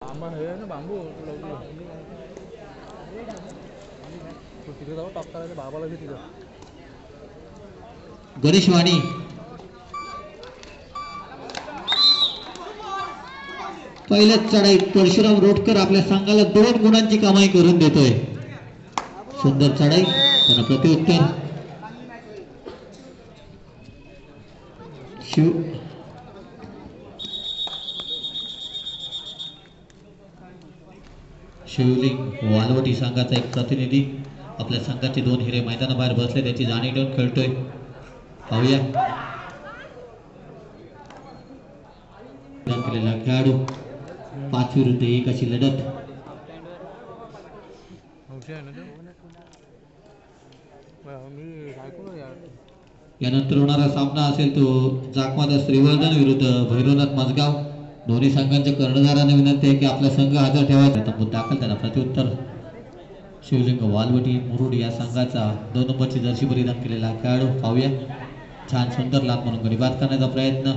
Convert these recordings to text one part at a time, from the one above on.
आंबा हे ना बांबू तिथे जाऊ टॉप करायचं बाबाला तिथं गणेशवाणी पहिल्याच चढाई परशुराम रोटकर आपल्या संघाला 2 गुणांची कमाई करून देतोय. सुंदर चढाई त्यांना प्रत्युत्तर शिवलिंग वालवटी संघाचा एक प्रतिनिधी आपल्या संघाचे 2 हिरे मैदानाबाहेर बसले त्याची जाणीव ठेवून खेळतोय. पाहूया केलेला खेळाडू 5 विरुद्ध 1 अशी लढत. यानंतर होणारा सामना असेल तो जाकमादा श्रीवर्धन विरुद्ध भैरवनाथ मजगाव. दोन्ही संघांच्या कर्णधारांना विनंती आहे की आपला संघ हजर ठेवायचा. तंबूत दाखल त्यांना प्रत्युत्तर शिवलिंग वालवटी मुरुड या संघाचा 2 नंबरची जर्सी परिधान केलेला खेळाडू. पाहूया छान सुंदर लाभ म्हणून गडी बाद करण्याचा प्रयत्न.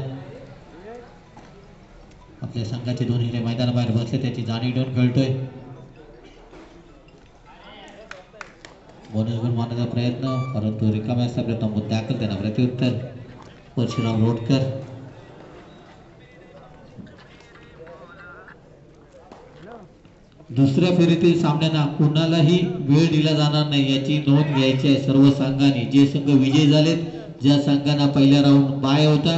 आपल्या संघाचे 2 हिरे मैदानाबाहेर बसले त्याची जाणीव ठेवून खेळतोय. बोनस गुण मारण्याचा प्रयत्न परंतु रिकाम्या असता तंबूत दाखल त्यांना प्रत्युत्तर परशुराम रोटकर. दुसऱ्या फेरीतील सामन्यांना कुणालाही वेळ दिला जाणार नाही याची नोंद घ्यायची आहे सर्व संघांनी. जे संघ विजयी झालेत ज्या संघांना पहिल्या राऊंड बाय होता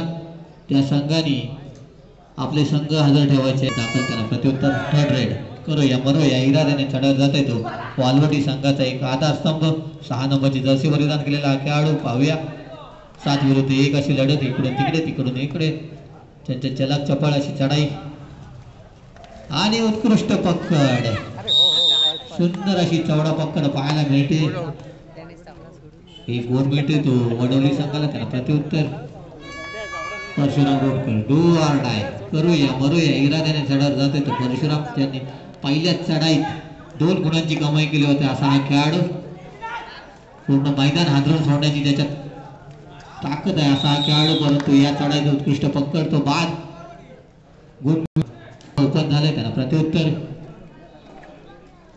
त्या संघांनी आपले संघ हजर ठेवायचे. दाखल त्यांना प्रत्युत्तर थर्ड रेड करूया इराद्याने चढवत जात आहे तो वालवटी संघाचा एक आधारस्तंभ 6 नंबरची जर्सी परिधान केलेला खेळाडू. पाहूया 7 विरुद्ध 1 अशी लढत. इकडून तिकडे तिकडून इकडे त्यांच्या चलाक चपळ अशी चढाई आणि उत्कृष्ट पकड. सुंदर अशी चौडा पकड पाहायला मिळते. एक गोल मिळते तो वडवली संघाला त्यांना प्रत्युत्तर Parshuram Rotkar do or die करूया इराद्याने चढत जाते तो परशुराम त्यांनी पहिल्याच चढाईत 2 गुणांची कमाई केली होती. असा हा खेळाडू पूर्ण मैदान हादरून सोडण्याची त्याच्यात ताकद आहे असा हा खेळाडू. परंतु या चढाईत उत्कृष्ट पकड तो बाद गुण ओपन झाले त्यांना प्रत्युत्तर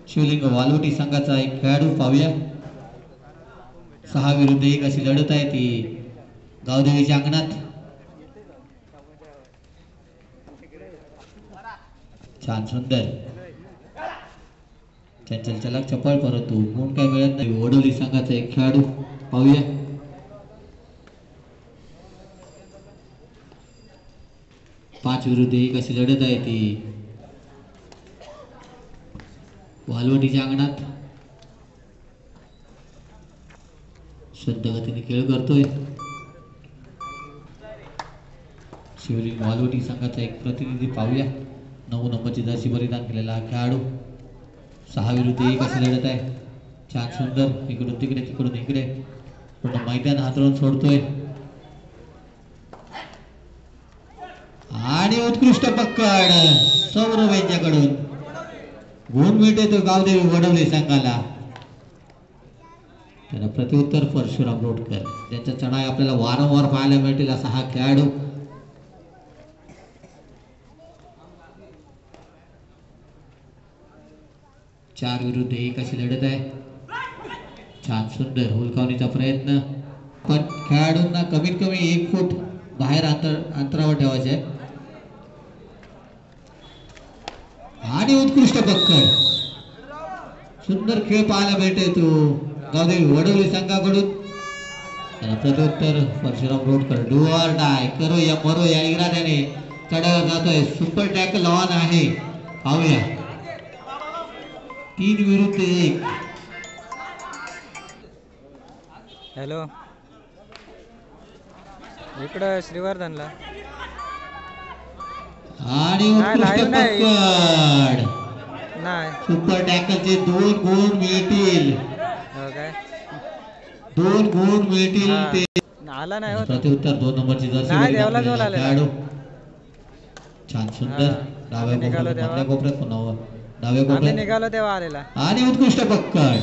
शिवलिंग वालवटी संघाचा एक खेळाडू. पाहूया 6 विरुद्ध 1 अशी लढत आहे ती गावदेवीच्या अंगणात. छान सुंदर चंचल चलाक चपळ परंतु गुण काय मिळत नाही. वडोली संघाचा एक खेळाडू. पाहूया 5 विरुद्ध 1 अशी लढत आहे ती वालवटीच्या अंगणात. शुद्ध गतीने खेळ करतोय शिवलिंग वालवटी संघाचा एक प्रतिनिधी. पाहूया 9 नंबरची जर्सी परिधान केलेला खेळाडू. 6 विरुद्ध 1 अशी लढत आहे. छान सुंदर इकडून तिकडे तिकडून इकडे पूर्ण मैदान हातरून सोडतोय आणि उत्कृष्ट पकड सौरभ यांच्याकडून गुण मिळते तो गावदेवी वडवली संघाला. त्याला प्रत्युत्तर परशुराम रोटकर ज्यांच्या चढाई आपल्याला वारंवार पाहायला मिळतील असा हा खेळाडू. चार विरुद्ध 1 अशी लढत आहे. छान सुंदर हुलकावणीचा प्रयत्न पण खेळाडूंना कमीत कमी 1 फूट बाहेर अंतरावर ठेवायचे आहे आणि उत्कृष्ट पकड सुंदर खेळ पाहायला मिळते तो गावदेवी वडवली संघाकडून. त्याला प्रत्युत्तर Parshuram Rotkar do or die करूया इराद्याने चढावर जातोय. सुपर टॅकल ऑन आहे. पाहूया 3 विरुद्ध 1. हॅलो इकडं श्रीवर्धनला आणि उत्कृष्ट पकड नाही. सुपर टॅकलचे 2 गुण मिळतील. हो काय 2 गुण मिळतील. ते आला नाही होत. प्रत्युत्तर 2 नंबरची जर्सी खेळाडू. छान सुंदर डाव्या कोपऱ्यात पुन्हा डाव्या कोपऱ्यात निघालो तेव्हा आलेला आणि उत्कृष्ट पकड.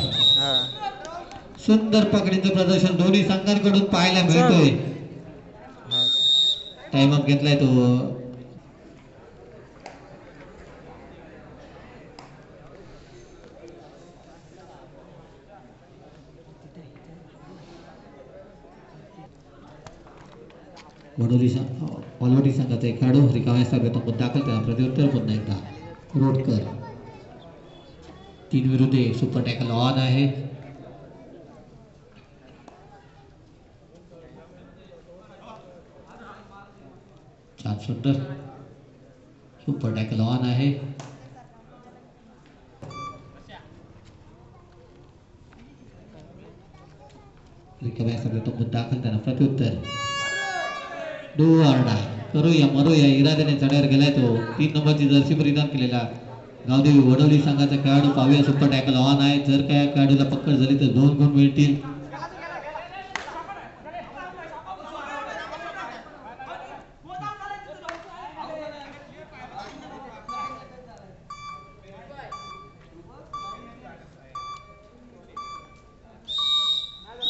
सुंदर पकडीचं प्रदर्शन दोन्ही संघांकडून पाहायला मिळतोय. टाइम अप घेतलाय तो वालवटी संघाचा एक खेळाडू रिकाम्या स्थानावर दाखल, त्याला प्रत्युत्तर पुन्हा एकदा रोडकर. 3 विरुद्ध 1 सुपर टॅकल ऑन आहे. छान सुंदर सुपर टॅकल ऑन आहे. रिकाम्या स्थानावर दाखल, त्याला प्रत्युत्तर. डू ऑर डाय, करूया मरूया इराद्याने चढ्यावर गेलाय तो. 3 नंबरची जर्सी परिधान केलेला गावदेवी वडवली संघाचा खेळाडू. पाहूया सुपर टॅकल ऑन आहे. जर काय खेळाडूला पकड झाली तर 2 गुण मिळतील.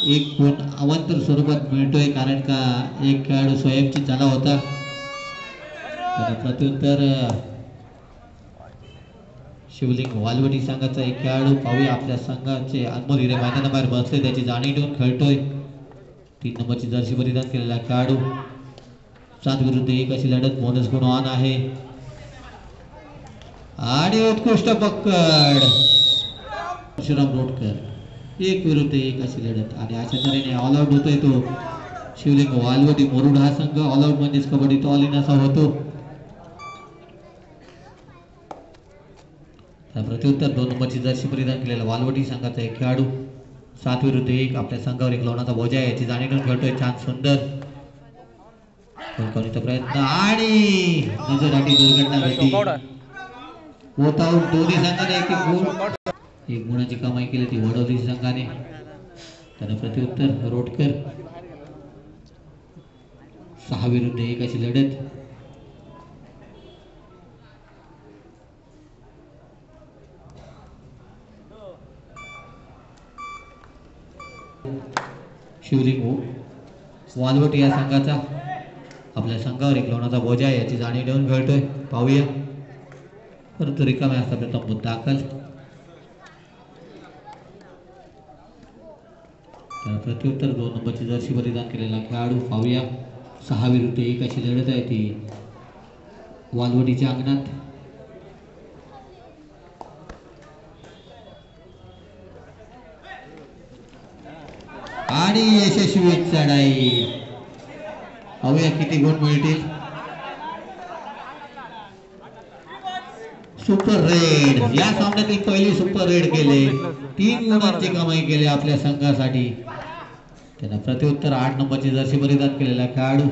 एक गुण अवांतर स्वरूपात मिळतोय, कारण का एक खेळाडू स्वयंची झाला होता. प्रत्युत्तर शिवलिंग वालवटी संघाचा एक खेळाडू. पाहूया आपल्या संघाचे अनमोल हिरे मैदाना बाहेर बसले, त्याची जाणीव ठेवून खेळतोय. 3 नंबरची जर्सी परिधान केलेला खेळाडू. 7 विरुद्ध 1 अशी लढत. बोनस गुण ऑन आहे आणि उत्कृष्ट पकड परशुराम रोडकर. 1 विरुद्ध 1 अशी लढत आणि अशा तऱ्हेने ऑल आउट होतोय तो शिवलिंग वालवटी मुरुड हा संघ. ऑल आउट म्हणजेच कबड्डीत ऑल इन असा होतो. प्रत्युत्तर 2 नंबरची जर्सी परिधान केलेला वालवटी संघाचा एक खेळाडू. 7 विरुद्ध 1 आपल्या संघावर एक लोणाचा बोजा आहे, याची जाणीव ठेवून खेळतोय. छान सुंदर प्रयत्न आणि नजरअटी दुर्घटना घडली. पोतावून दोन्ही संघाने एक गुणाची कमाई केली ती वडवली संघाने. त्याला प्रत्युत्तर रोडकर. 6 विरुद्ध 1 अशी लढत. शिवलिंग वालवट या संघाचा आपल्या संघावर एक लोणाचा बोजा आहे, याची जाणीव ठेवून खेळतोय. पाहूया परंतु रिकाम्या असता प्रथम दाखल. प्रत्युत्तर 2 नंबरची जर्सी परिधान केलेला खेळाडू. पाहूया 6 विरुद्ध 1 अशी लढत आहे ती वालवटीच्या अंगणात. आणि यशस्वी चढाई. पाहूया किती गुण मिळतील. सुपर रेड या सामन्यातील पहिली सुपर रेड केले. 3 गुणांची कमाई केली आपल्या संघासाठी. त्यांना प्रत्युत्तर 8 नंबरची जर्सी परिधान केलेला खेळाडू.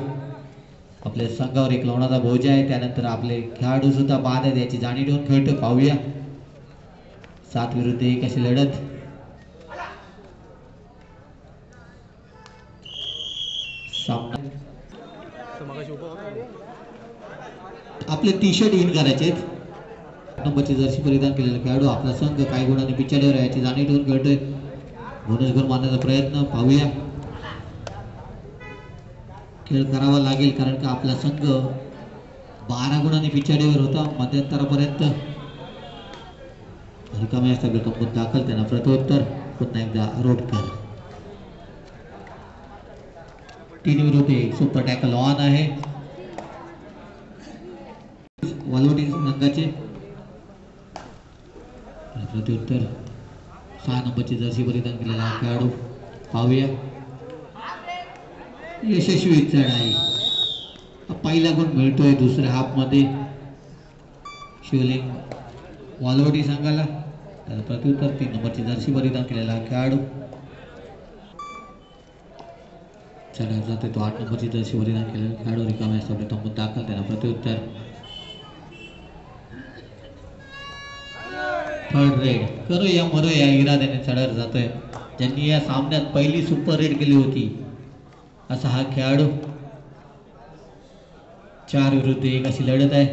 आपल्या संघावर एक लोणाचा बोजा आहे. त्यानंतर आपले खेळाडू सुद्धा बाद आहेत, याची जाणीव ठेवून खेळतो. पाहूया 7 विरुद्ध 1 अशी लढत. आपले टी शर्ट इन करायचे. नंबरची जर्सी परिधान केलेला खेळाडू. आपला संघ काही गुणांनी पिछाडीवर आहे, याची जाणीव ठेवून खेळतोय. बोनस गुण मारण्याचा प्रयत्न. पाहूया खेळ करावा लागेल, कारण का आपला संघ 12 गुणांनी पिछाडीवर होता मध्यंतरापर्यंत. रिकाम्या असतात दाखल. त्यांना प्रत्युत्तर पुन्हा एकदा रोडकर. 3 विरुद्ध 1 सुपर टॅकल ऑन आहे वालवटी संघाचे. प्रत्युत्तर 6 नंबरची जर्सी परिधान केलेला खेळाडू. पाहूया यशस्वी चढाई. पहिला गुण मिळतोय दुसऱ्या हाफ मध्ये शिवलिंग वालवटी संघाला. त्याला प्रत्युत्तर 3 नंबरची जर्सी परिधान केलेला खेळाडू. चढाव जातोय तो 8 नंबरची जर्सी परिधान केलेला खेळाडू. रिकाम्या असतात दाखल. त्याला प्रत्युत्तर थर्ड रेड. करूया मरूया इराद्याने चढावर जातोय. ज्यांनी या सामन्यात पहिली सुपर रेड केली होती असा हा खेळाडू. 4 विरुद्ध 1 अशी लढत आहे.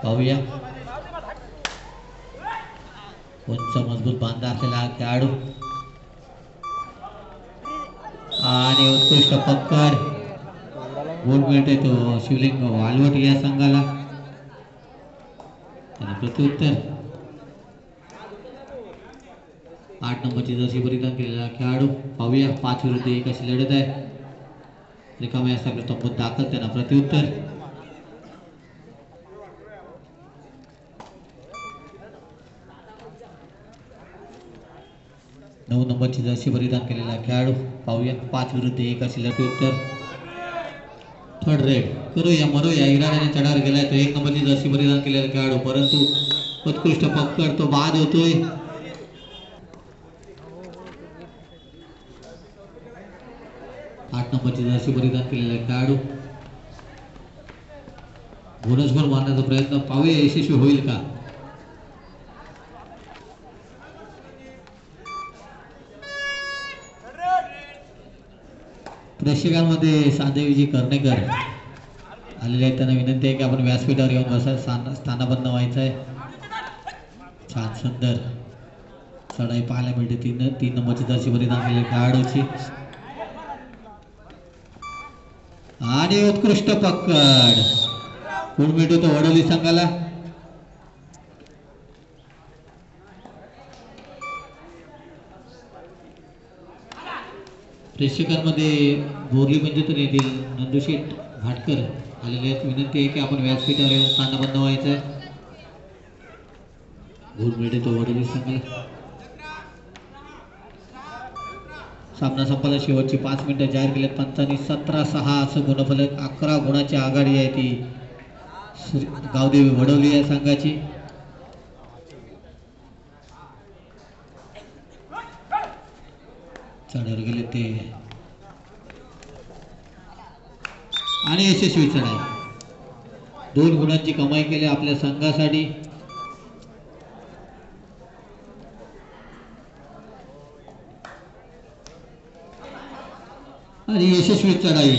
पाहूया उंच मजबूत बांधा असलेला हा खेळाडू आणि उत्कृष्ट पकड. गोल मिळतोय तो शिवलिंग वालवट या संघाला. त्याला प्रत्युत्तर 8 नंबरची जर्सी परिधान केलेला खेळाडू पाहूया 5 विरुद्ध 1 अशी लढत आहे. रिकाम्या असल्याकडे तंबूत दाखल त्यांना प्रत्युत्तर. नऊ नंबरची जर्सी परिधान केलेला खेळाडू पाहूया 5 विरुद्ध 1 अशी प्रत्युत्तर. थर्ड रेड करूया मरूया इराण्याने चढावर गेलाय तो 1 नंबरची जर्सी परिधान केलेला खेळाडू परंतु उत्कृष्ट पकड तो बाद होतोय. 8 नंबरची जर्सी परिधान केलेला खेळाडू बोनसभर मारण्याचा प्रयत्न पाहूया यशस्वी होईल का. प्रेक्षकांमध्ये सांदेविजी कर्णेकर आलेले आहेत. त्यांना विनंती आहे की आपण व्यासपीठावर येऊन बसा स्थानापन्न व्हायचं आहे. छान सुंदर चढाई पाहायला मिळते 3 नंबरची जर्सी परिधान केलेल्या खेळाडूची आणि उत्कृष्ट पकड कोण मिळतो तो वडोली संघाला. प्रेक्षकांमध्ये बोरली मंजुतून येथील नंदुशेठ भाटकर आलेले आहेत. विनंती आहे की आपण व्यासपीठावर येऊन स्थानबद्ध व्हायचं आहे. गुण मिळते तो वडोली संघाला. सामना संपला शेवटची 5 मिनिटं जाहीर केलेत पंचांनी. 17-6 असं गुणफलक 11 गुणाची आघाडी आहे ती गावदेवी वडोली या संघाची. चढावर गेले ते आणि यशस्वी चढाई 2 गुणांची कमाई केली आपल्या संघासाठी. आणि यशस्वी चढाई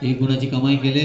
1 गुणाची कमाई केली.